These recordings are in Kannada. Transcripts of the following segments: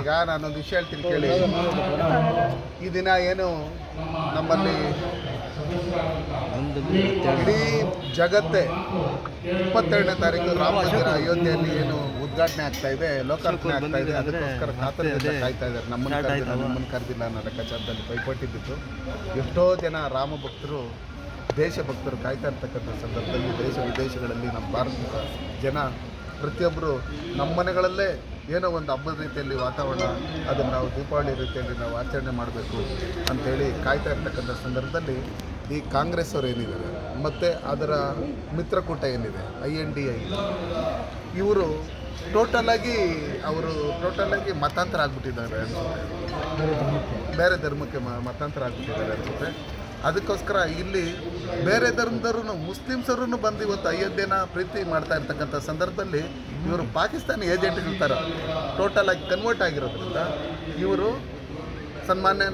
ಈಗ ನಾನೊಂದು ವಿಷಯ ಹೇಳ್ತೀನಿ ಕೇಳಿ. ಈ ದಿನ ಏನು ನಮ್ಮಲ್ಲಿ ಇಡೀ ಜಗತ್ತೇ 22ನೇ ತಾರೀಕು ರಾಮ ಮಂದಿರ ಅಯೋಧ್ಯೆಯಲ್ಲಿ ಏನು ಉದ್ಘಾಟನೆ ಆಗ್ತಾ ಇದೆ, ಲೋಕಾರ್ಪಣೆ ಆಗ್ತಾ ಇದೆ, ಅದಕ್ಕೋಸ್ಕರ ಕಾತರದಿಂದ ಕಾಯ್ತಾ ಇದ್ದಾರೆ. ನಮ್ಮನ್ನು ಕರೆದಿಲ್ಲ ಅನ್ನೋ ಲೆಕ್ಕಾಚಾರದಲ್ಲಿ ಪೈಪೋಟಿ ಬಿದ್ದು ಎಷ್ಟೋ ಜನ ರಾಮ ಭಕ್ತರು, ದೇಶಭಕ್ತರು ಕಾಯ್ತಾ ಇರ್ತಕ್ಕಂಥ ಸಂದರ್ಭದಲ್ಲಿ ದೇಶ ವಿದೇಶಗಳಲ್ಲಿ ನಮ್ಮ ಭಾರತದ ಜನ ಪ್ರತಿಯೊಬ್ಬರು ನಮ್ಮ ಮನೆಗಳಲ್ಲೇ ಏನೋ ಒಂದು ಹಬ್ಬದ ರೀತಿಯಲ್ಲಿ ವಾತಾವರಣ, ಅದನ್ನು ನಾವು ದೀಪಾವಳಿ ರೀತಿಯಲ್ಲಿ ನಾವು ಆಚರಣೆ ಮಾಡಬೇಕು ಅಂಥೇಳಿ ಕಾಯ್ತಾ ಇರ್ತಕ್ಕಂಥ ಸಂದರ್ಭದಲ್ಲಿ ಈ ಕಾಂಗ್ರೆಸ್ ಅವರು ಏನಿದ್ದಾರೆ ಮತ್ತು ಅದರ ಮಿತ್ರಕೂಟ ಏನಿದೆ INDI, ಇವರು ಟೋಟಲಾಗಿ ಮತಾಂತರ ಆಗಿಬಿಟ್ಟಿದ್ದಾರೆ ಅನಿಸುತ್ತೆ, ಬೇರೆ ಧರ್ಮಕ್ಕೆ ಮತಾಂತರ ಆಗಿಬಿಟ್ಟಿದ್ದಾರೆ ಅನಿಸುತ್ತೆ. ಅದಕ್ಕೋಸ್ಕರ ಇಲ್ಲಿ ಬೇರೆ ಧರ್ಮದವರು ಮುಸ್ಲಿಮ್ಸರೂ ಬಂದು ಇವತ್ತು ಅಯೋಧ್ಯೆನ ಪ್ರೀತಿ ಮಾಡ್ತಾ ಇರ್ತಕ್ಕಂಥ ಸಂದರ್ಭದಲ್ಲಿ ಇವರು ಪಾಕಿಸ್ತಾನಿ ಏಜೆಂಟ್ಗಳ ಥರ ಟೋಟಲಾಗಿ ಕನ್ವರ್ಟ್ ಆಗಿರೋದ್ರಿಂದ ಇವರು ಸನ್ಮಾನ್ಯ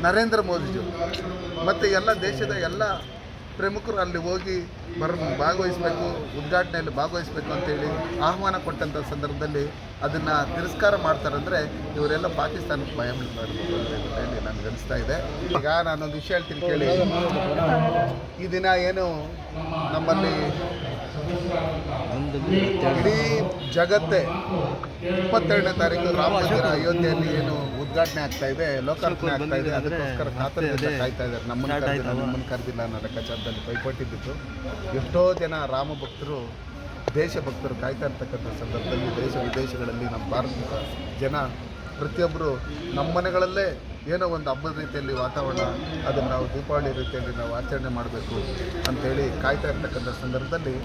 ನರೇಂದ್ರ ಮೋದಿಜಿ ಮತ್ತು ಎಲ್ಲ ದೇಶದ ಎಲ್ಲ ಪ್ರಮುಖರು ಅಲ್ಲಿ ಹೋಗಿ ಭಾಗವಹಿಸಬೇಕು, ಉದ್ಘಾಟನೆಯಲ್ಲಿ ಭಾಗವಹಿಸಬೇಕು ಅಂತೇಳಿ ಆಹ್ವಾನ ಕೊಟ್ಟಂಥ ಸಂದರ್ಭದಲ್ಲಿ ಅದನ್ನು ತಿರಸ್ಕಾರ ಮಾಡ್ತಾರಂದರೆ ಇವರೆಲ್ಲ ಪಾಕಿಸ್ತಾನಕ್ಕೆ ಭಯ ಬೀಳ್ತಾ ಇರ್ಬೋದು ಅಂತ ಹೇಳಿ ನನಗೆ ಅನಿಸ್ತಾ ಇದೆ. ಈಗ ನಾನೊಂದು ವಿಷಯ ಹೇಳ್ತೀನಿ ಕೇಳಿ. ಈ ದಿನ ಏನು ನಮ್ಮಲ್ಲಿ ಇಡೀ ಜಗತ್ತೇ 22ನೇ ತಾರೀಕು ರಾಮ ಮಂದಿರ ಅಯೋಧ್ಯೆಯಲ್ಲಿ ಏನು ಉದ್ಘಾಟನೆ ಆಗ್ತಾ ಇದೆ, ಲೋಕಾರ್ಪಣೆ ಆಗ್ತಾ ಇದೆ, ಅದಕ್ಕೋಸ್ಕರ ಕಾತರದಿಂದ ಕಾಯ್ತಾ ಇದ್ದಾರೆ. ನಮ್ಮನ್ನು ಕರೆದಿಲ್ಲ ಅನ್ನೋ ಲೆಕ್ಕಾಚಾರದಲ್ಲಿ ಪೈಪೋಟಿ ಬಿದ್ದು ಎಷ್ಟೋ ಜನ ರಾಮ ಭಕ್ತರು, ದೇಶಭಕ್ತರು ಕಾಯ್ತಾ ಇರ್ತಕ್ಕಂಥ ಸಂದರ್ಭದಲ್ಲಿ ದೇಶ ವಿದೇಶಗಳಲ್ಲಿ ನಮ್ಮ ಭಾರತದ ಜನ ಪ್ರತಿಯೊಬ್ಬರು ನಮ್ಮ ಮನೆಗಳಲ್ಲೇ ಏನೋ ಒಂದು ಹಬ್ಬದ ರೀತಿಯಲ್ಲಿ ವಾತಾವರಣ, ಅದನ್ನು ನಾವು ದೀಪಾವಳಿ ರೀತಿಯಲ್ಲಿ ನಾವು ಆಚರಣೆ ಮಾಡಬೇಕು ಅಂಥೇಳಿ ಕಾಯ್ತಾ ಇರ್ತಕ್ಕಂಥ ಸಂದರ್ಭದಲ್ಲಿ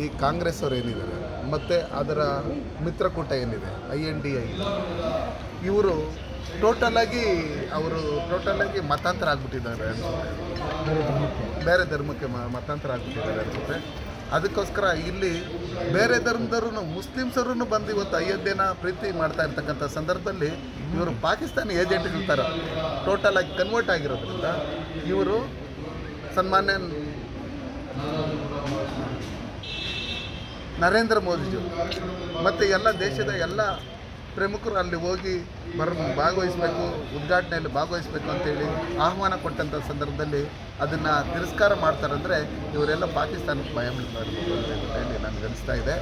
ಈ ಕಾಂಗ್ರೆಸ್ ಅವರು ಏನಿದ್ದಾರೆ ಮತ್ತು ಅದರ ಮಿತ್ರಕೂಟ ಏನಿದೆ INDI, ಇವರು ಟೋಟಲಾಗಿ ಮತಾಂತರ ಆಗಿಬಿಟ್ಟಿದ್ದಾರೆ ಅನಿಸುತ್ತೆ, ಬೇರೆ ಧರ್ಮಕ್ಕೆ ಮತಾಂತರ ಆಗಿಬಿಟ್ಟಿದ್ದಾರೆ ಅನಿಸುತ್ತೆ. ಅದಕ್ಕೋಸ್ಕರ ಇಲ್ಲಿ ಬೇರೆ ಧರ್ಮದವರು ಮುಸ್ಲಿಮ್ಸರೂ ಬಂದು ಇವತ್ತು ಅಯೋಧ್ಯೆನ ಪ್ರೀತಿ ಮಾಡ್ತಾ ಇರ್ತಕ್ಕಂಥ ಸಂದರ್ಭದಲ್ಲಿ ಇವರು ಪಾಕಿಸ್ತಾನಿ ಏಜೆಂಟ್ಗಳ ಥರ ಟೋಟಲಾಗಿ ಕನ್ವರ್ಟ್ ಆಗಿರೋದ್ರಿಂದ ಇವರು ಸನ್ಮಾನ್ಯ ನರೇಂದ್ರ ಮೋದಿಜಿ ಮತ್ತು ಎಲ್ಲ ದೇಶದ ಎಲ್ಲ ಪ್ರಮುಖರು ಅಲ್ಲಿ ಹೋಗಿ ಭಾಗವಹಿಸಬೇಕು, ಉದ್ಘಾಟನೆಯಲ್ಲಿ ಭಾಗವಹಿಸಬೇಕು ಅಂತೇಳಿ ಆಹ್ವಾನ ಕೊಟ್ಟಂಥ ಸಂದರ್ಭದಲ್ಲಿ ಅದನ್ನು ತಿರಸ್ಕಾರ ಮಾಡ್ತಾರಂದರೆ ಇವರೆಲ್ಲ ಪಾಕಿಸ್ತಾನಕ್ಕೆ ಭಯ ಬೀಳ್ತಾ ಇರ್ಬೋದು ಅಂತ ಹೇಳಿ ನನಗೆ ಅನಿಸ್ತಾ ಇದೆ.